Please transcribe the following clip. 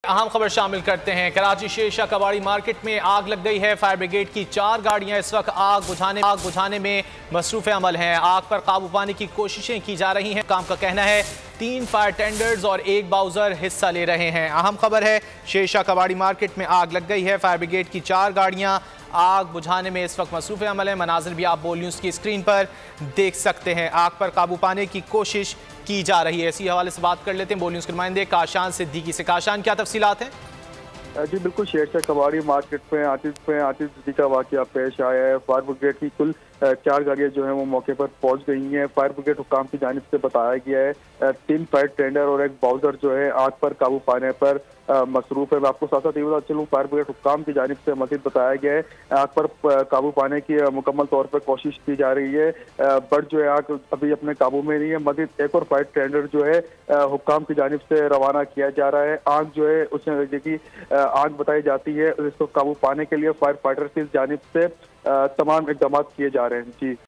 अहम खबर शामिल करते हैं। कराची शेरशाह कबाड़ी मार्केट में आग लग गई है। फायर ब्रिगेड की 4 गाड़ियां इस वक्त आग बुझाने में मसरूफ अमल हैं। आग पर काबू पाने की कोशिशें की जा रही हैं। काम का कहना है 3 फायर टेंडर्स और 1 बाउजर हिस्सा ले रहे हैं। अहम खबर है, शेरशाह कबाड़ी मार्केट में आग लग गई है। फायर ब्रिगेड की 4 गाड़ियां आग बुझाने में इस वक्त मसरूफ अमल है। मनाजिर भी आप बोल न्यूज़ की स्क्रीन पर देख सकते हैं। आग पर काबू पाने की कोशिश की जा रही है। इसी हवाले से बात कर लेते हैं बोल न्यूज़ के नुमाइंदे काशान सिद्दीकी से। काशान, क्या तफसीलात हैं? जी बिल्कुल, शेरशाह कबाड़ी मार्केट में आतिश का वाकया पेश आया है। फायर ब्रिगेड की कुल 4 गाड़ियां जो हैं वो मौके पर पहुंच गई हैं। फायर ब्रिगेड हुकाम की जानिब से बताया गया है 3 फायर टेंडर और 1 बाउजर जो है आग पर काबू पाने पर मसरूफ है। मैं आपको साथ साथ ये बता चलूँ, फायर ब्रिगेड हुकाम की जानिब से मजीद बताया गया है आग पर काबू पाने की मुकम्मल तौर पर कोशिश की जा रही है। बट जो है आग अभी अपने काबू में नहीं है। मजीद 1 और फायर टेंडर जो है हुकाम की जानिब से रवाना किया जा रहा है। आग जो है उसमें देखिए आग बताई जाती है, इसको काबू पाने के लिए फायर फाइटर की जानिब से तमाम इकदाम किए जा रहे हैं। जी।